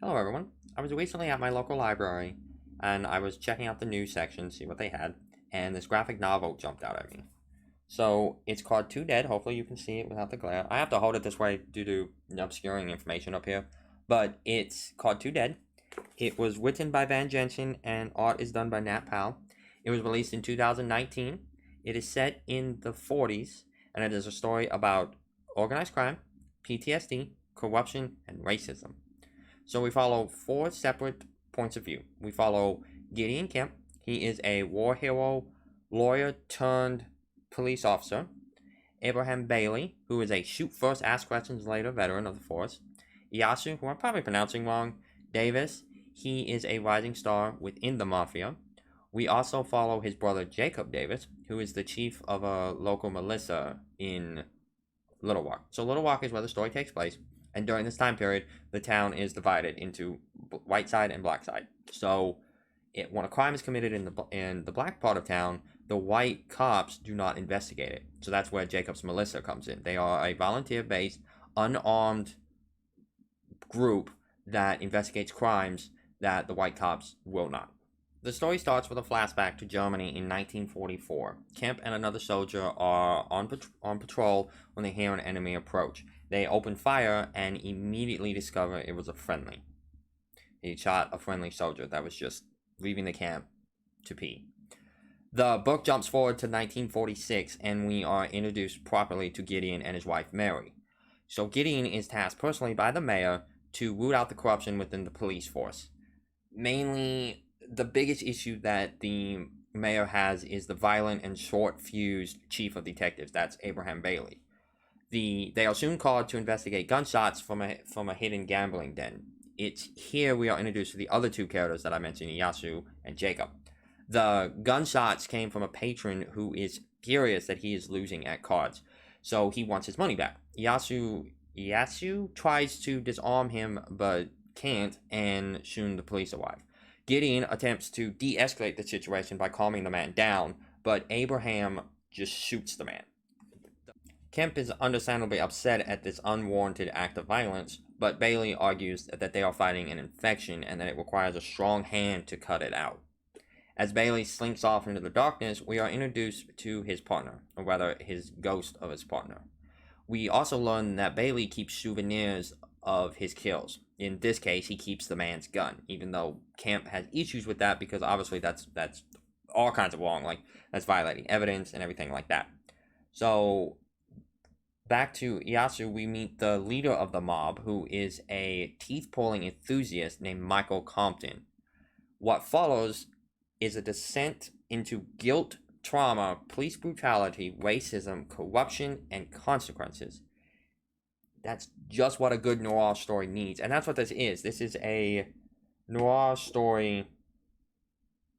Hello, everyone. I was recently at my local library and I was checking out the news section, see what they had, and this graphic novel jumped out at me. So it's called Two Dead. Hopefully, you can see it without the glare. I have to hold it this way due to obscuring information up here, but it's called Two Dead. It was written by Van Jensen and art is done by Nat Powell. It was released in 2019. It is set in the 40s and it is a story about organized crime, PTSD, corruption, and racism. So we follow four separate points of view. We follow Gideon Kemp. He is a war hero, lawyer turned police officer. Abraham Bailey, who is a shoot first, ask questions later veteran of the force. Yasu, who I'm probably pronouncing wrong. Davis, he is a rising star within the mafia. We also follow his brother Jacob Davis, who is the chief of a local militia in Little Rock. So Little Rock is where the story takes place, and during this time period, the town is divided into white side and black side. So, when a crime is committed in the black part of town, the white cops do not investigate it. So that's where Jacob's militia comes in. They are a volunteer-based, unarmed group that investigates crimes that the white cops will not. The story starts with a flashback to Germany in 1944. Kemp and another soldier are on patrol when they hear an enemy approach. They open fire and immediately discover it was a friendly. He shot a friendly soldier that was just leaving the camp to pee. The book jumps forward to 1946 and we are introduced properly to Gideon and his wife Mary. So Gideon is tasked personally by the mayor to root out the corruption within the police force. Mainly, the biggest issue that the mayor has is the violent and short-fused chief of detectives. That's Abraham Bailey. They are soon called to investigate gunshots from a hidden gambling den. It's here we are introduced to the other two characters that I mentioned, Yasu and Jacob. The gunshots came from a patron who is furious that he is losing at cards, so he wants his money back. Yasu tries to disarm him but can't, and soon the police arrive. Gideon attempts to de-escalate the situation by calming the man down, but Abraham just shoots the man. Kemp is understandably upset at this unwarranted act of violence, but Bailey argues that they are fighting an infection and that it requires a strong hand to cut it out. As Bailey slinks off into the darkness, we are introduced to his partner, or rather his ghost of his partner. We also learn that Bailey keeps souvenirs of his kills. In this case, he keeps the man's gun, even though Kemp has issues with that because obviously that's all kinds of wrong, like that's violating evidence and everything like that. So back to Yasu, we meet the leader of the mob, who is a teeth-pulling enthusiast named Michael Compton. What follows is a descent into guilt, trauma, police brutality, racism, corruption, and consequences. That's just what a good noir story needs, and that's what this is. This is a noir story.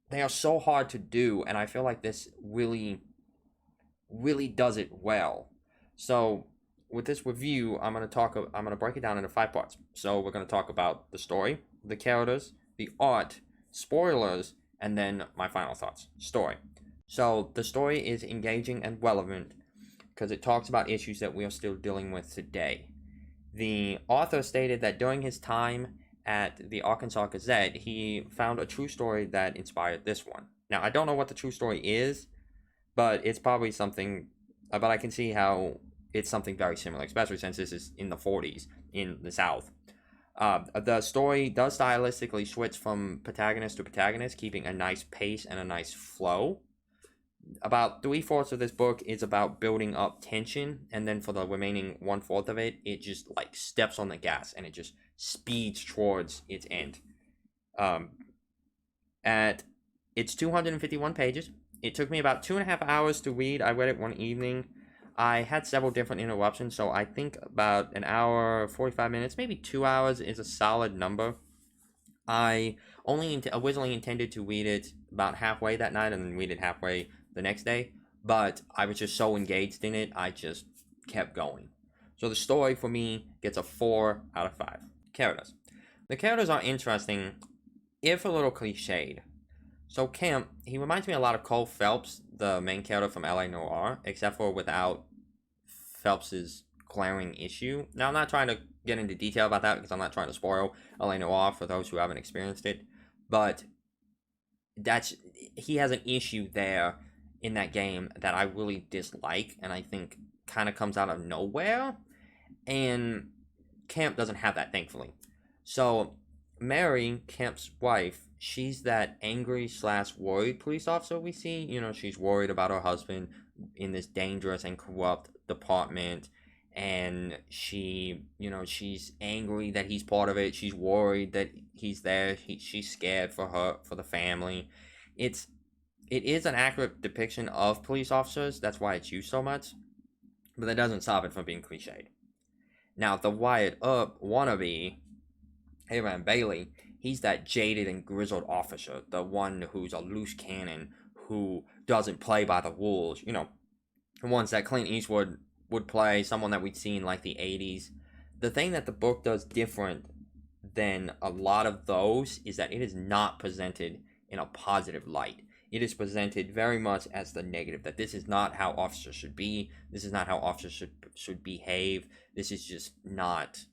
They are so hard to do, and I feel like this really, really does it well. So, with this review, I'm gonna break it down into 5 parts. So, we're gonna talk about the story, the characters, the art, spoilers, and then my final thoughts. Story. So, the story is engaging and relevant because it talks about issues that we are still dealing with today. The author stated that during his time at the Arkansas Gazette, he found a true story that inspired this one. Now, I don't know what the true story is, but it's probably something, but I can see how it's something very similar, especially since this is in the 40s in the South. The story does stylistically switch from protagonist to protagonist, keeping a nice pace and a nice flow. About 3/4 of this book is about building up tension, and then for the remaining 1/4 of it, it just like steps on the gas and it just speeds towards its end. At It's 251 pages. It took me about 2.5 hours to read. I read it one evening. I had several different interruptions, so I think about an hour, 45 minutes, maybe 2 hours is a solid number. I originally intended to read it about halfway that night and then read it halfway the next day, but I was just so engaged in it, I just kept going. So the story for me gets a 4 out of 5. Characters. The characters are interesting, if a little cliched. So Kemp, he reminds me a lot of Cole Phelps, the main character from LA Noire, except for without Phelps's glaring issue. Now, I'm not trying to get into detail about that because I'm not trying to spoil LA Noire for those who haven't experienced it, but he has an issue there in that game that I really dislike, and I think kind of comes out of nowhere, and Camp doesn't have that, thankfully. So Mary, Camp's wife, she's that angry slash worried police officer we see. You know, she's worried about her husband in this dangerous and corrupt department, and she's angry that he's part of it. She's worried that he's there. She's scared for the family. It is an accurate depiction of police officers. That's why it's used so much, but that doesn't stop it from being cliched. Now, the Wyatt Earp wannabe, Aaron Bailey, he's that jaded and grizzled officer, the one who's a loose cannon, who doesn't play by the rules. You know, the ones that Clint Eastwood would play, someone that we'd see in like the 80s. The thing that the book does different than a lot of those is that it is not presented in a positive light. It is presented very much as the negative, that this is not how officers should be. This is not how officers should behave. This is just not,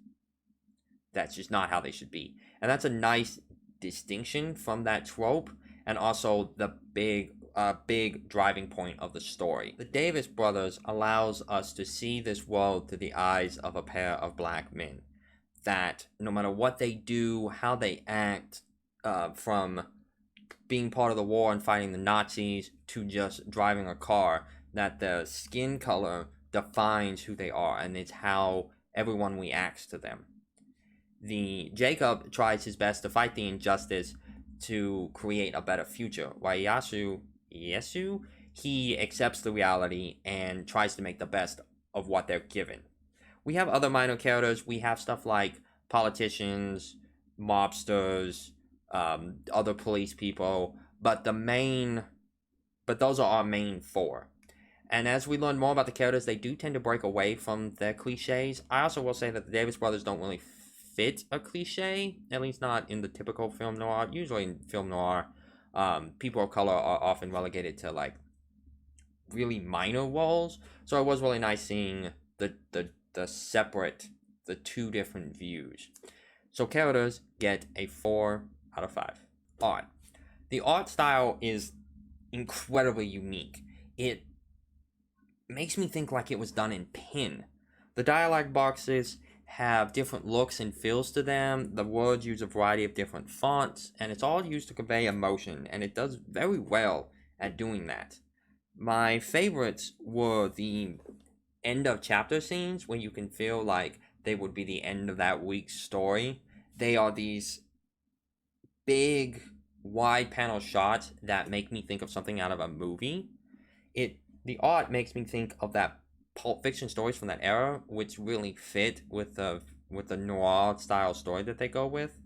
that's just not how they should be. And that's a nice distinction from that trope, and also the big driving point of the story. The Davis brothers allows us to see this world through the eyes of a pair of black men. That no matter what they do, how they act, from being part of the war and fighting the Nazis to just driving a car, that the skin color defines who they are, and it's how everyone reacts to them. Jacob tries his best to fight the injustice to create a better future, while Yasu, he accepts the reality and tries to make the best of what they're given. We have other minor characters. We have stuff like politicians, mobsters, other police people, but those are our main four. And as we learn more about the characters, they do tend to break away from their cliches. I also will say that the Davis brothers don't really fit a cliche, at least not in the typical film noir. Usually in film noir, people of color are often relegated to like really minor roles. So it was really nice seeing the two different views. So characters get a 4 out of 5. Art. The art style is incredibly unique. It makes me think like it was done in pen. The dialogue boxes have different looks and feels to them. The words use a variety of different fonts, and it's all used to convey emotion, and it does very well at doing that. My favorites were the end of chapter scenes where you can feel like they would be the end of that week's story. They are these big, wide panel shots that make me think of something out of a movie. The art makes me think of that Pulp Fiction stories from that era, which really fit with the noir style story that they go with.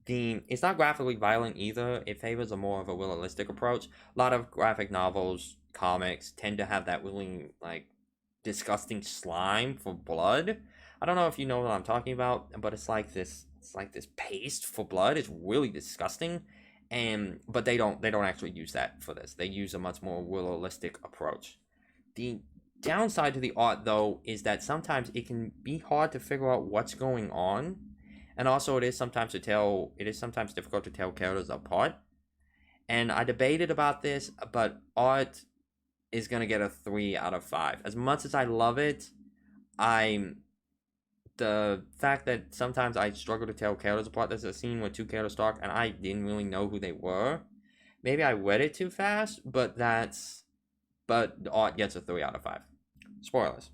It's not graphically violent either. It favors a more of a realistic approach. A lot of graphic novels, comics tend to have that really like disgusting slime for blood. I don't know if you know what I'm talking about, but it's like this paste for blood. It's really disgusting. But they don't actually use that for this. They use a much more realistic approach. The downside to the art, though, is that sometimes it can be hard to figure out what's going on, and also it is sometimes difficult to tell characters apart. And I debated about this, but art is gonna get a 3 out of 5. As much as I love it, the fact that sometimes I struggle to tell characters apart. There's a scene where two characters talk, and I didn't really know who they were. Maybe I read it too fast, but the art gets a 3 out of 5. Spoilers.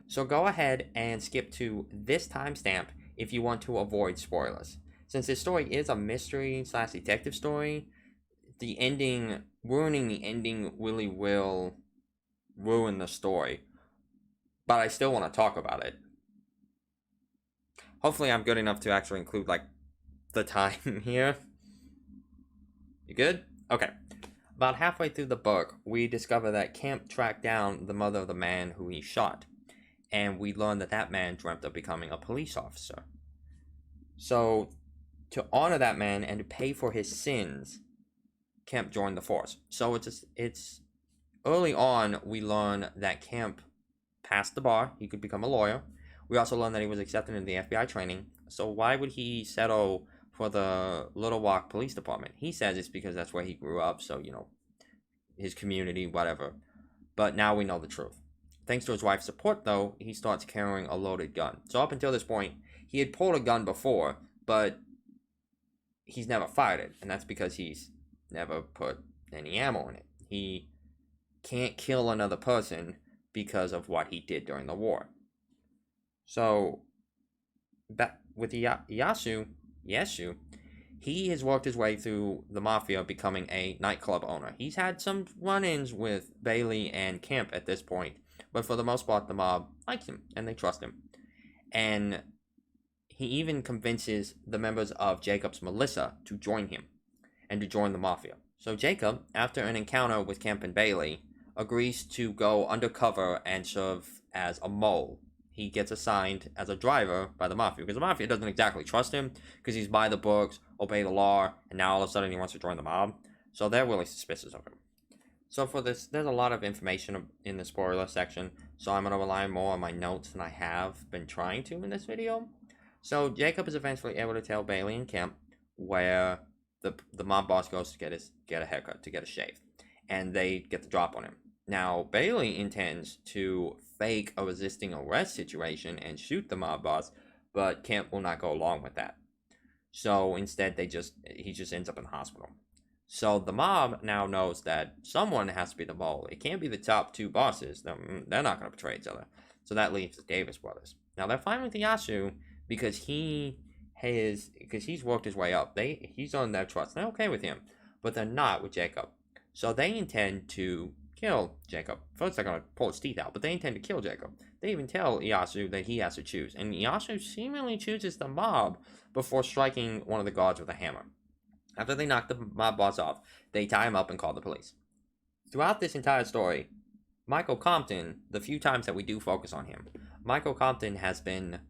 So go ahead and skip to this timestamp if you want to avoid spoilers. Since this story is a mystery / detective story, ruining the ending really will ruin the story. But I still want to talk about it. Hopefully I'm good enough to actually include like the time here. You good? Okay. About halfway through the book, we discover that Camp tracked down the mother of the man who he shot, and we learn that man dreamt of becoming a police officer. So, to honor that man and to pay for his sins, Camp joined the force. So it's early on we learn that Camp passed the bar. He could become a lawyer. We also learned that he was accepted into the FBI training. So why would he settle for the Little Rock Police Department? He says it's because that's where he grew up, so, his community, whatever. But now we know the truth. Thanks to his wife's support, though, he starts carrying a loaded gun. So up until this point, he had pulled a gun before, but he's never fired it, and that's because he's never put any ammo in it. He can't kill another person because of what he did during the war. So, back with Yasu, he has worked his way through the mafia, becoming a nightclub owner. He's had some run-ins with Bailey and Kemp at this point, but for the most part, the mob likes him, and they trust him. And he even convinces the members of Jacob's Melissa to join him, and to join the mafia. So Jacob, after an encounter with Kemp and Bailey, agrees to go undercover and serve as a mole. He gets assigned as a driver by the mafia, because the mafia doesn't exactly trust him, because he's by the books, obey the law, and now all of a sudden he wants to join the mob. So they're really suspicious of him. So for this, there's a lot of information in the spoiler section, so I'm going to rely more on my notes than I have been trying to in this video. So Jacob is eventually able to tell Bailey and Kemp where the mob boss goes to get a haircut, to get a shave, and they get the drop on him. Now Bailey intends to fake a resisting arrest situation and shoot the mob boss, but Kemp will not go along with that. So instead, he just ends up in the hospital. So the mob now knows that someone has to be the mole. It can't be the top two bosses. They're not going to betray each other. So that leaves the Davis brothers. Now they're fine with Yasu because he's worked his way up. He's on their trust. They're okay with him, but they're not with Jacob. So they intend to kill Jacob. First, they're going to pull his teeth out, but they intend to kill Jacob. They even tell Yasu that he has to choose, and Yasu seemingly chooses the mob before striking one of the guards with a hammer. After they knock the mob boss off, they tie him up and call the police. Throughout this entire story, Michael Compton, the few times that we do focus on him, Michael Compton has been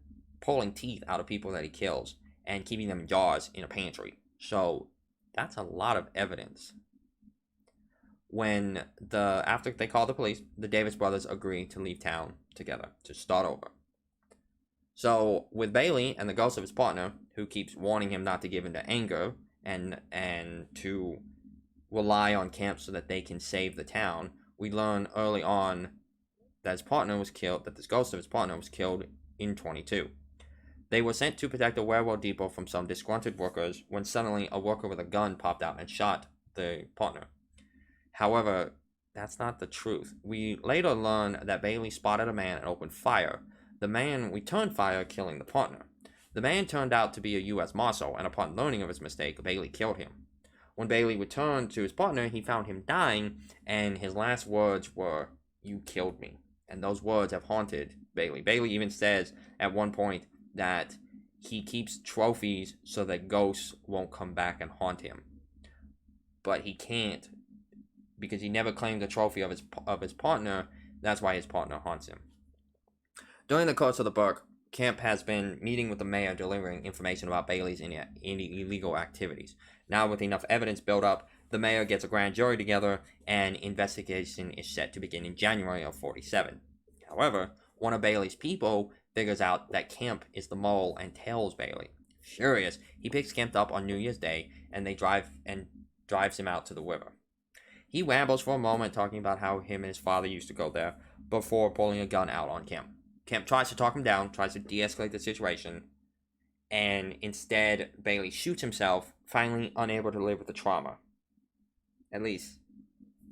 pulling teeth out of people that he kills and keeping them in jars in a pantry. So that's a lot of evidence. After they call the police, the Davis brothers agree to leave town together to start over. So with Bailey and the ghost of his partner, who keeps warning him not to give in to anger and to rely on Kemp so that they can save the town, we learn early on that his partner was killed, that this ghost of his partner was killed in 22. They were sent to protect a railroad depot from some disgruntled workers when suddenly a worker with a gun popped out and shot the partner. However, that's not the truth. We later learn that Bailey spotted a man and opened fire. The man returned fire, killing the partner. The man turned out to be a U.S. Marshal, and upon learning of his mistake, Bailey killed him. When Bailey returned to his partner, he found him dying, and his last words were, "You killed me." And those words have haunted Bailey. Bailey even says at one point that he keeps trophies so that ghosts won't come back and haunt him. But he can't, because he never claimed the trophy of his partner. That's why his partner haunts him. During the course of the book, Kemp has been meeting with the mayor, delivering information about Bailey's illegal activities. Now, with enough evidence built up, the mayor gets a grand jury together, and investigation is set to begin in January of 47. However, one of Bailey's people figures out that Kemp is the mole and tells Bailey. Furious, he picks Kemp up on New Year's Day, and drives him out to the river. He rambles for a moment, talking about how him and his father used to go there, before pulling a gun out on Kemp. Kemp tries to talk him down, tries to de-escalate the situation, and instead Bailey shoots himself, finally unable to live with the trauma. At least,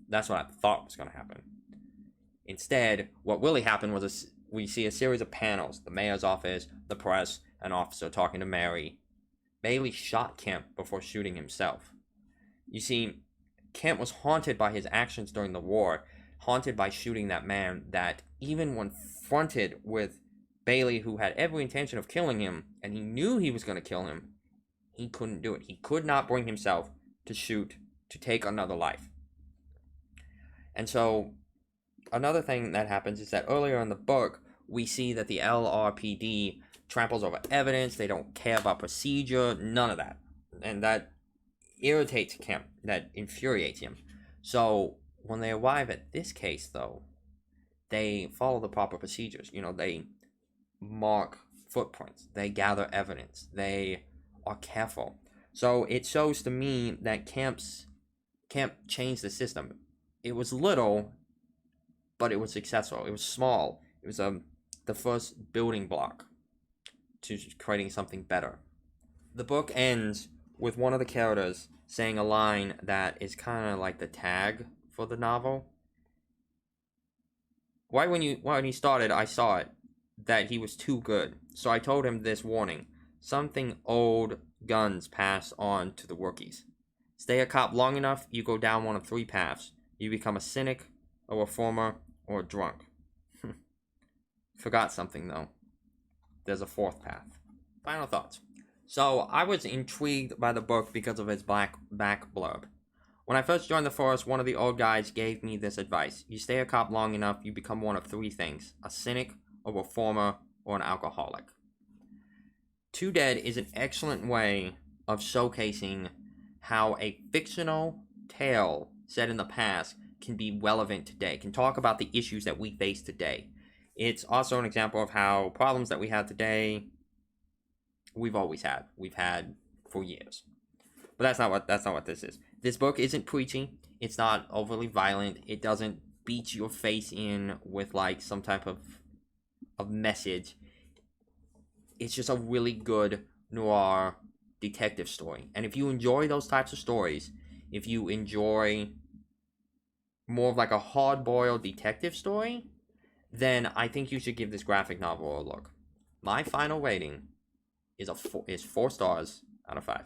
that's what I thought was going to happen. Instead, what really happened was we see a series of panels: the mayor's office, the press, an officer talking to Mary. Bailey shot Kemp before shooting himself. You see, Kemp was haunted by his actions during the war, haunted by shooting that man, that even when fronted with Bailey, who had every intention of killing him, and he knew he was going to kill him, he couldn't do it. He could not bring himself to take another life. And so, another thing that happens is that earlier in the book, we see that the LRPD tramples over evidence. They don't care about procedure, none of that. And that irritates Kemp, that infuriates him. So when they arrive at this case, though, they follow the proper procedures. You know, they mark footprints, they gather evidence, they are careful. So it shows to me that camp changed the system. It was little, but it was successful. It was small. It was the first building block to creating something better. The book ends with one of the characters saying a line that is kind of like the tag for the novel. When he started, I saw it that he was too good. So I told him this warning: something old guns pass on to the rookies. Stay a cop long enough, you go down one of three paths. You become a cynic, a reformer, or a drunk. Forgot something though. There's a fourth path. Final thoughts. So I was intrigued by the book because of its back blurb. When I first joined the force, one of the old guys gave me this advice: you stay a cop long enough, you become one of three things: a cynic, a reformer, or an alcoholic. Two Dead is an excellent way of showcasing how a fictional tale set in the past can be relevant today, can talk about the issues that we face today. It's also an example of how problems that we have today, we've had for years. But that's not what this is. This book isn't preachy. It's not overly violent. It doesn't beat your face in with like some type of message. It's just a really good noir detective story. And if you enjoy those types of stories, if you enjoy more of like a hard-boiled detective story, then I think you should give this graphic novel a look. My final rating is 4 stars out of 5.